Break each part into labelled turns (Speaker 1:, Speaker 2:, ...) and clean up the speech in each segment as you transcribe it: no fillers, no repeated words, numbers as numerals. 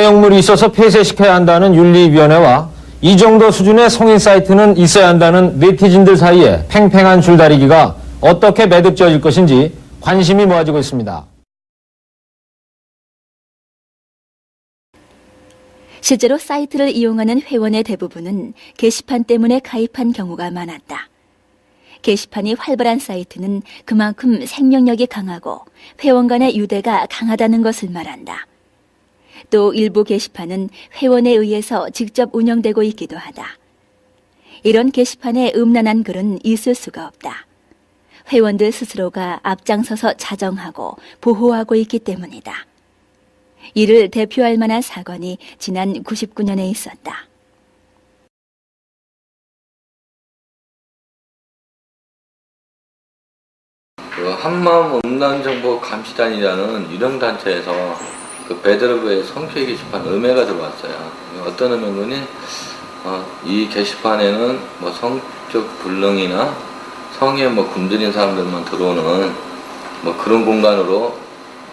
Speaker 1: 내용물이 있어서 폐쇄시켜야 한다는 윤리위원회와 이 정도 수준의 성인 사이트는 있어야 한다는 네티즌들 사이에 팽팽한 줄다리기가 어떻게 매듭지어질 것인지 관심이 모아지고 있습니다.
Speaker 2: 실제로 사이트를 이용하는 회원의 대부분은 게시판 때문에 가입한 경우가 많았다. 게시판이 활발한 사이트는 그만큼 생명력이 강하고 회원 간의 유대가 강하다는 것을 말한다. 또 일부 게시판은 회원에 의해서 직접 운영되고 있기도 하다. 이런 게시판에 음란한 글은 있을 수가 없다. 회원들 스스로가 앞장서서 자정하고 보호하고 있기 때문이다. 이를 대표할 만한 사건이 지난 99년에 있었다.
Speaker 3: 한마음 음란정보감시단이라는 유령단체에서 그 배드러브의 성피해 게시판 음해가 들어왔어요. 어떤 음해군이 이 게시판에는 뭐 성적 불능이나 성에 뭐 굶주린 사람들만 들어오는 뭐 그런 공간으로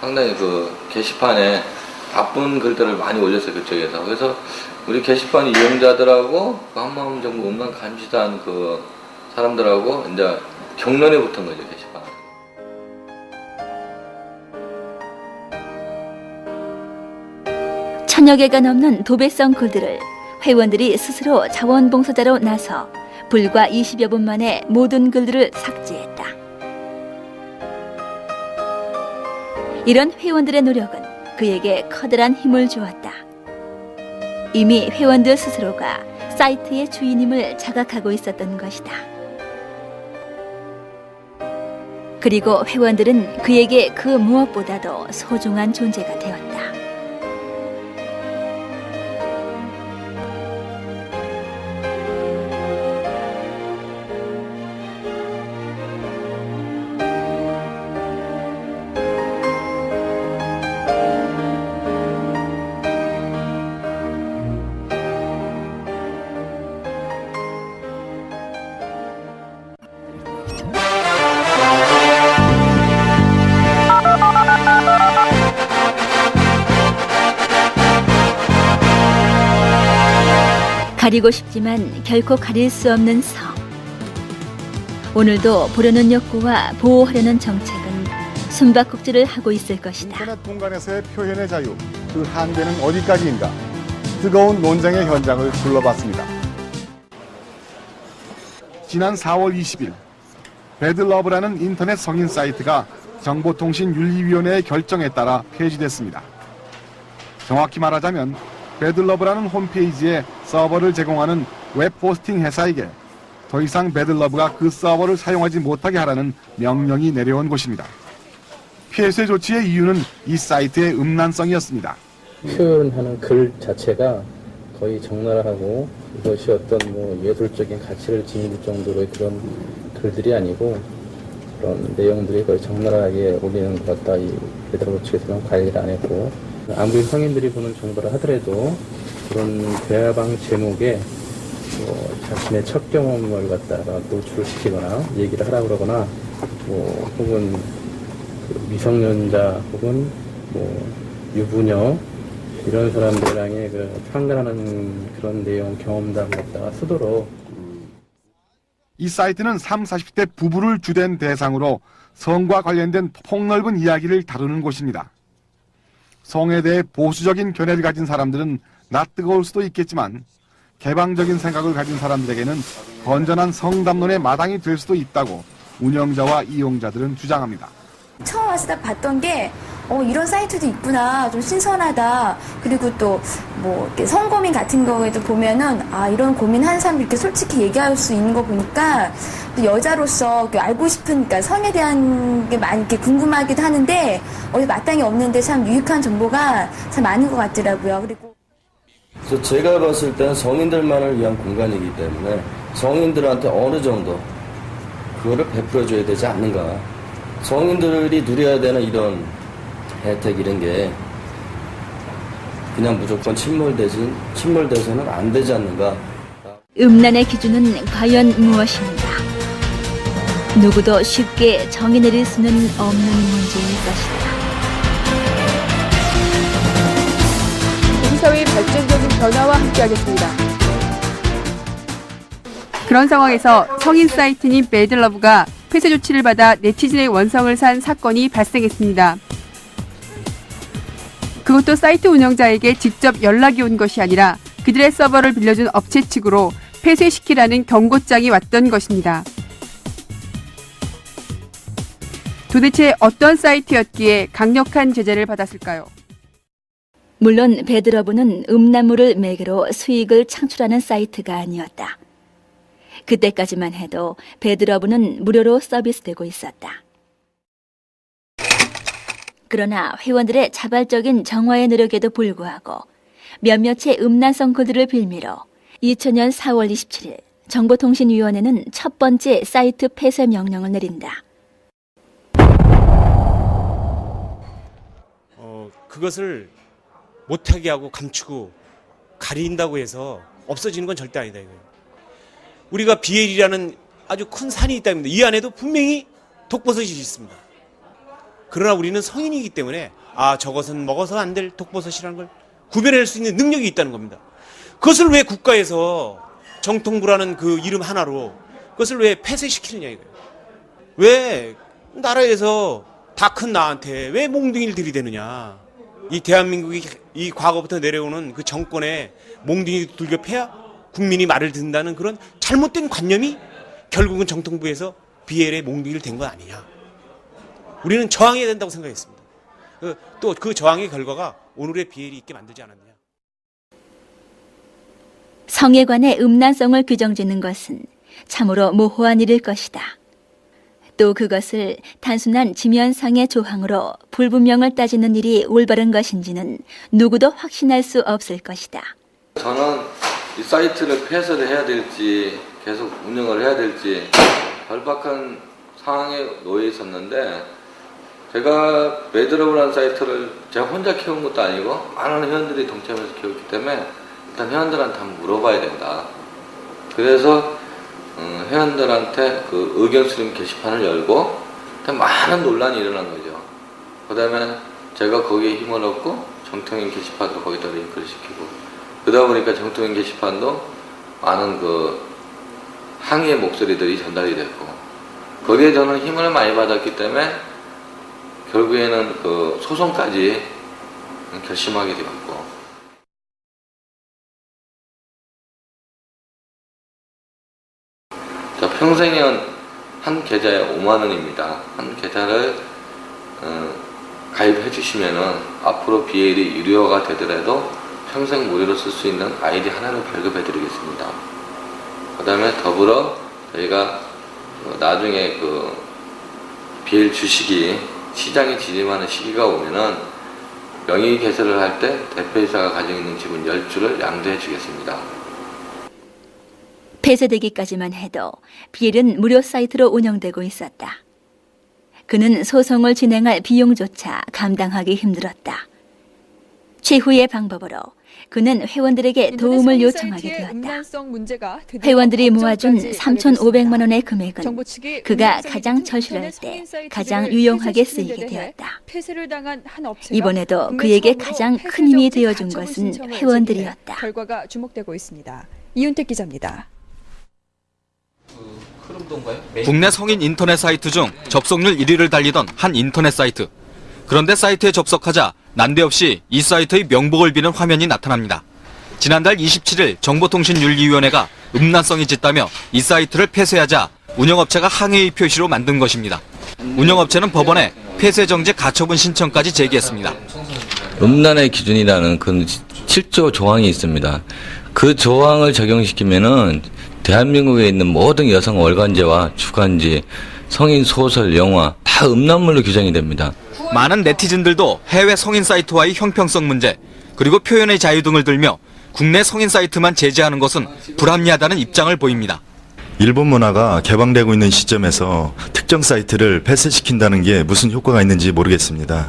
Speaker 3: 상당히 그 게시판에 나쁜 글들을 많이 올렸어요, 그쪽에서. 그래서 우리 게시판 이용자들하고 그 한마음 정보 음란 감시단 그 사람들하고 이제 격론에 붙은 거죠, 게시판.
Speaker 2: 천여 개가 넘는 도배성 글들을 회원들이 스스로 자원봉사자로 나서 불과 20여 분 만에 모든 글들을 삭제했다. 이런 회원들의 노력은 그에게 커다란 힘을 주었다. 이미 회원들 스스로가 사이트의 주인임을 자각하고 있었던 것이다. 그리고 회원들은 그에게 그 무엇보다도 소중한 존재가 되었다. 가리고 싶지만 결코 가릴 수 없는 성. 오늘도 보려는 욕구와 보호하려는 정책은 숨바꼭질을 하고 있을 것이다.
Speaker 4: 인터넷 공간에서의 표현의 자유, 그 한계는 어디까지인가? 뜨거운 논쟁의 현장을 둘러봤습니다. 지난 4월 20일, 배드러브라는 인터넷 성인 사이트가 정보통신윤리위원회의 결정에 따라 폐지됐습니다. 정확히 말하자면 배드러브라는 홈페이지에 서버를 제공하는 웹호스팅 회사에게 더 이상 배드러브가 그 서버를 사용하지 못하게 하라는 명령이 내려온 것입니다. 폐쇄 조치의 이유는 이 사이트의 음란성이었습니다.
Speaker 5: 표현하는 글 자체가 거의 적나라하고 이것이 어떤 뭐 예술적인 가치를 지닐 정도의 그런 글들이 아니고 그런 내용들이 거의 적나라하게 올리는 것 같다. 이 배드러브 측에서는 관리를 안 했고 아무리 성인들이 보는 정보를 하더라도 그런 대화방 제목에 뭐 자신의 첫 경험을 갖다가 노출시키거나 얘기를 하라고 그러거나 뭐 혹은 그 미성년자 혹은 뭐 유부녀 이런 사람들랑의 그 상관하는 그런 내용 경험담을 갖다가 쓰도록.
Speaker 4: 이 사이트는 30, 40대 부부를 주된 대상으로 성과 관련된 폭넓은 이야기를 다루는 곳입니다. 성에 대해 보수적인 견해를 가진 사람들은 낯뜨거울 수도 있겠지만 개방적인 생각을 가진 사람들에게는 건전한 성담론의 마당이 될 수도 있다고 운영자와 이용자들은 주장합니다.
Speaker 6: 처음 와서 딱 봤던 게 이런 사이트도 있구나, 좀 신선하다. 그리고 또 뭐 이렇게 성고민 같은 경우에도 보면은 이런 고민하는 사람들 이렇게 솔직히 얘기할 수 있는 거 보니까 또 여자로서 알고 싶은, 그러니까 성에 대한 게 많이 이렇게 궁금하기도 하는데 어디 마땅히 없는데 참 유익한 정보가 참 많은 것 같더라고요. 그리고
Speaker 7: 그래서 제가 봤을 때는 성인들만을 위한 공간이기 때문에 성인들한테 어느 정도 그거를 베풀어줘야 되지 않는가. 성인들이 누려야 되는 이런 혜택 이런 게 그냥 무조건 침몰돼서는 안 되지 않는가.
Speaker 2: 음란의 기준은 과연 무엇인가? 누구도 쉽게 정의 내릴 수는 없는 문제일 것이다.
Speaker 8: 시민사회의 발전적인 변화와 함께하겠습니다. 그런 상황에서 성인 사이트인 배드러브가 폐쇄 조치를 받아 네티즌의 원성을 산 사건이 발생했습니다. 그것도 사이트 운영자에게 직접 연락이 온 것이 아니라 그들의 서버를 빌려준 업체 측으로 폐쇄시키라는 경고장이 왔던 것입니다. 도대체 어떤 사이트였기에 강력한 제재를 받았을까요?
Speaker 2: 물론 배드러브는 음란물을 매개로 수익을 창출하는 사이트가 아니었다. 그때까지만 해도 배드러브는 무료로 서비스되고 있었다. 그러나 회원들의 자발적인 정화의 노력에도 불구하고 몇몇의 음란성 글들을 빌미로 2000년 4월 27일 정보통신위원회는 첫 번째 사이트 폐쇄 명령을 내린다.
Speaker 9: 그것을 못하게 하고 감추고 가린다고 해서 없어지는 건 절대 아니다 이거예요. 우리가 BL이라는 아주 큰 산이 있다면 이 안에도 분명히 독버섯이 있습니다. 그러나 우리는 성인이기 때문에 저것은 먹어서 안 될 독버섯이라는 걸 구별할 수 있는 능력이 있다는 겁니다. 그것을 왜 국가에서 정통부라는 그 이름 하나로 그것을 왜 폐쇄시키느냐 이거예요. 왜 나라에서 다 큰 나한테 왜 몽둥이를 들이대느냐. 이 대한민국이 이 과거부터 내려오는 그 정권에 몽둥이 돌격해야 국민이 말을 듣는다는 그런 잘못된 관념이 결국은 정통부에서 BL에 몽둥이를 댄 건 아니냐. 우리는 저항해야 된다고 생각했습니다. 또 그 저항의 결과가 오늘의 BL이 있게 만들지 않았느냐.
Speaker 2: 성에 관해 음란성을 규정짓는 것은 참으로 모호한 일일 것이다. 또 그것을 단순한 지면상의 조항으로 불분명을 따지는 일이 올바른 것인지는 누구도 확신할 수 없을 것이다.
Speaker 3: 저는 이 사이트를 폐쇄를 해야 될지 계속 운영을 해야 될지 절박한 상황에 놓여 있었는데, 제가 배드러브라는 사이트를 제가 혼자 키운 것도 아니고 많은 회원들이 동참해서 키웠기 때문에 일단 회원들한테 한번 물어봐야 된다. 그래서 회원들한테 그 의견 수렴 게시판을 열고 많은 논란이 일어난 거죠. 그 다음에 제가 거기에 힘을 얻고 정통인 게시판도 거기다 링크를 시키고, 그러다 보니까 정통인 게시판도 많은 그 항의의 목소리들이 전달이 됐고, 거기에 저는 힘을 많이 받았기 때문에 결국에는 그 소송까지 결심하게 되었고, 평생은 한 계좌에 5만 원입니다. 한 계좌를 가입해 주시면은 앞으로 BL이 유료화가 되더라도 평생 무료로 쓸 수 있는 아이디 하나를 발급해 드리겠습니다. 그 다음에 더불어 저희가 나중에 그 BL 주식이 시장에 진입하는 시기가 오면은 명의 개설을 할 때 대표이사가 가지고 있는 지분 10주를 양도해 주겠습니다.
Speaker 2: 폐쇄되기까지만 해도 BL은 무료 사이트로 운영되고 있었다. 그는 소송을 진행할 비용조차 감당하기 힘들었다. 최후의 방법으로 그는 회원들에게 도움을 요청하게 되었다. 회원들이 모아준 3,500만 원의 금액은 그가 가장 절실할 때 가장 유용하게 쓰이게 되었다. 이번에도 그에게 가장 큰 힘이 되어준 것은 회원들이었다.
Speaker 8: 결과가 주목되고 있습니다. 이윤택 기자입니다.
Speaker 10: 국내 성인 인터넷 사이트 중 접속률 1위를 달리던 한 인터넷 사이트. 그런데 사이트에 접속하자 난데없이 이 사이트의 명복을 비는 화면이 나타납니다. 지난달 27일 정보통신윤리위원회가 음란성이 짙다며 이 사이트를 폐쇄하자 운영업체가 항의의 표시로 만든 것입니다. 운영업체는 법원에 폐쇄정지 가처분 신청까지 제기했습니다.
Speaker 3: 음란의 기준이라는 그 7조 조항이 있습니다. 그 조항을 적용시키면은 대한민국에 있는 모든 여성 월간지와 주간지, 성인 소설, 영화 다 음란물로 규정이 됩니다.
Speaker 10: 많은 네티즌들도 해외 성인 사이트와의 형평성 문제, 그리고 표현의 자유 등을 들며 국내 성인 사이트만 제재하는 것은 불합리하다는 입장을 보입니다.
Speaker 11: 일본 문화가 개방되고 있는 시점에서 특정 사이트를 폐쇄시킨다는 게 무슨 효과가 있는지 모르겠습니다.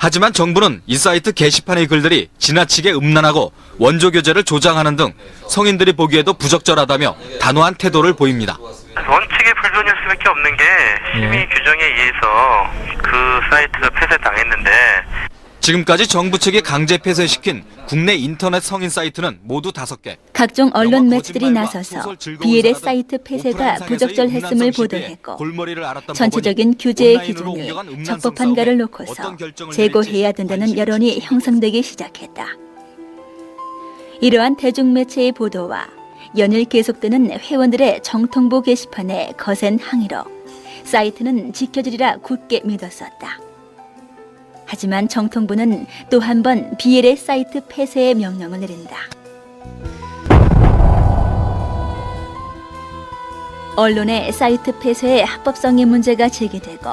Speaker 10: 하지만 정부는 이 사이트 게시판의 글들이 지나치게 음란하고 원조 교재를 조장하는 등 성인들이 보기에도 부적절하다며 단호한 태도를 보입니다.
Speaker 12: 원칙이 불변일 수밖에 없는 게 심의 규정에 의해서 그 사이트가 폐쇄당했는데
Speaker 10: 지금까지 정부 측이 강제 폐쇄시킨 국내 인터넷 성인 사이트는 모두 5개.
Speaker 2: 각종 언론 매체들이 나서서 BL의 사이트 폐쇄가 부적절했음을 보도했고 전체적인 규제의 기준이 적법한가를 놓고서 재고해야 된다는 여론이 형성되기 시작했다. 이러한 대중매체의 보도와 연일 계속되는 회원들의 정통부 게시판의 거센 항의로 사이트는 지켜지리라 굳게 믿었었다. 하지만 정통부는 또 한 번 BL의 사이트 폐쇄의 명령을 내린다. 언론의 사이트 폐쇄의 합법성의 문제가 제기되고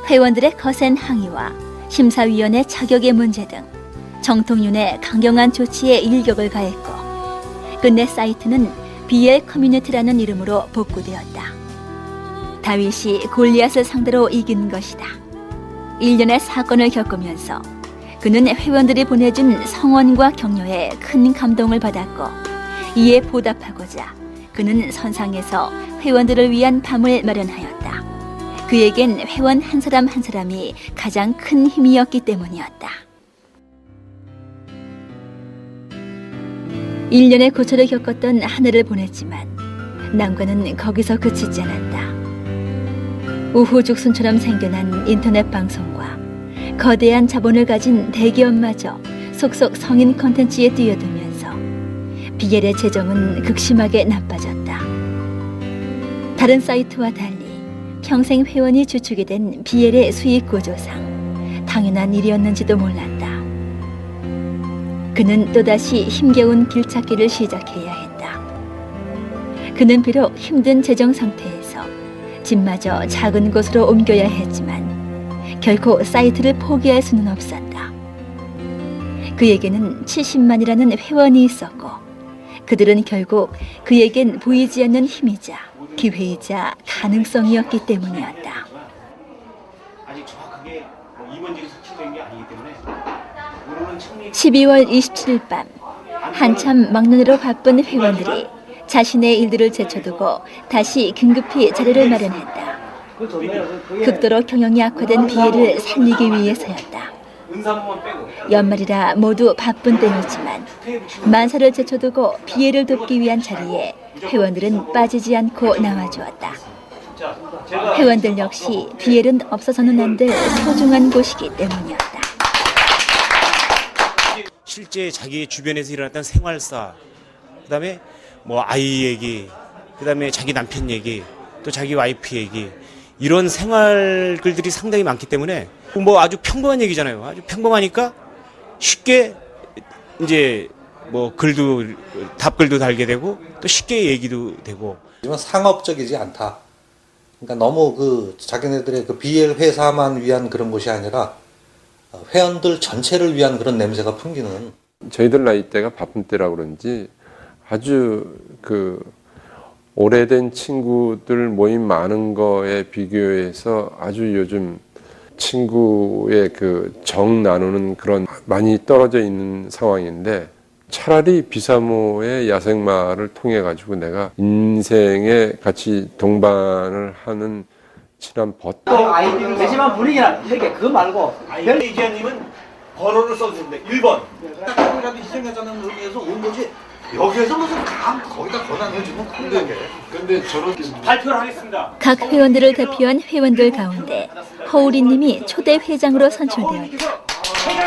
Speaker 2: 회원들의 거센 항의와 심사위원회 자격의 문제 등 정통윤의 강경한 조치에 일격을 가했고 끝내 사이트는 BL 커뮤니티라는 이름으로 복구되었다. 다윗이 골리앗을 상대로 이긴 것이다. 일련의 사건을 겪으면서 그는 회원들이 보내준 성원과 격려에 큰 감동을 받았고 이에 보답하고자 그는 선상에서 회원들을 위한 밤을 마련하였다. 그에겐 회원 한 사람 한 사람이 가장 큰 힘이었기 때문이었다. 1년의 고초를 겪었던 한 해를 보냈지만 난관은 거기서 그치지 않았다. 우후죽순처럼 생겨난 인터넷 방송과 거대한 자본을 가진 대기업마저 속속 성인 콘텐츠에 뛰어들면서 BL의 재정은 극심하게 나빠졌다. 다른 사이트와 달리 평생 회원이 주축이 된 BL의 수익 구조상 당연한 일이었는지도 몰랐다. 그는 또다시 힘겨운 길찾기를 시작해야 했다. 그는 비록 힘든 재정 상태에서 집마저 작은 곳으로 옮겨야 했지만 결코 사이트를 포기할 수는 없었다. 그에게는 70만이라는 회원이 있었고 그들은 결국 그에겐 보이지 않는 힘이자 기회이자 가능성이었기 때문이었다.
Speaker 9: 아직 정확하게 임원직이 설치된 게 아니기 때문에
Speaker 2: 12월 27일 밤 한참 막론으로 바쁜 회원들이 자신의 일들을 제쳐두고 다시 긴급히 자료를 마련했다. 극도로 경영이 악화된 BL을 살리기 위해서였다. 연말이라 모두 바쁜 때였지만 만사를 제쳐두고 BL을 돕기 위한 자리에 회원들은 빠지지 않고 나와주었다. 회원들 역시 BL은 없어서는 안 될 소중한 곳이기 때문이었다.
Speaker 9: 실제 자기 주변에서 일어났던 생활사, 그다음에 뭐 아이 얘기, 그다음에 자기 남편 얘기, 또 자기 와이프 얘기, 이런 생활 글들이 상당히 많기 때문에 뭐 아주 평범한 얘기잖아요. 아주 평범하니까 쉽게 이제 뭐 글도 답글도 달게 되고 또 쉽게 얘기도 되고.
Speaker 13: 하지만 상업적이지 않다. 그러니까 너무 그 자기네들의 그 BL 회사만 위한 그런 곳이 아니라 회원들 전체를 위한 그런 냄새가 풍기는.
Speaker 14: 저희들 나이대가 바쁜 때라 그런지 아주 그 오래된 친구들 모임 많은 거에 비교해서 아주 요즘 친구의 그 정 나누는 그런 많이 떨어져 있는 상황인데, 차라리 비사모의 야생마를 통해 가지고 내가 인생에 같이 동반을 하는 친한
Speaker 15: 아이디를 대신한 분위기나 이렇게 그거 말고
Speaker 16: 이지아님은 번호를 써주는데 1번 딱이라도 희생하자는 의미에서 온 거지 여기에서 무슨 거기다 권한해주면 근데 저런
Speaker 9: 발표를 하겠습니다.
Speaker 2: 각 회원들을 대표한 회원들 가운데 허우리님이 초대 회장으로 선출되었다.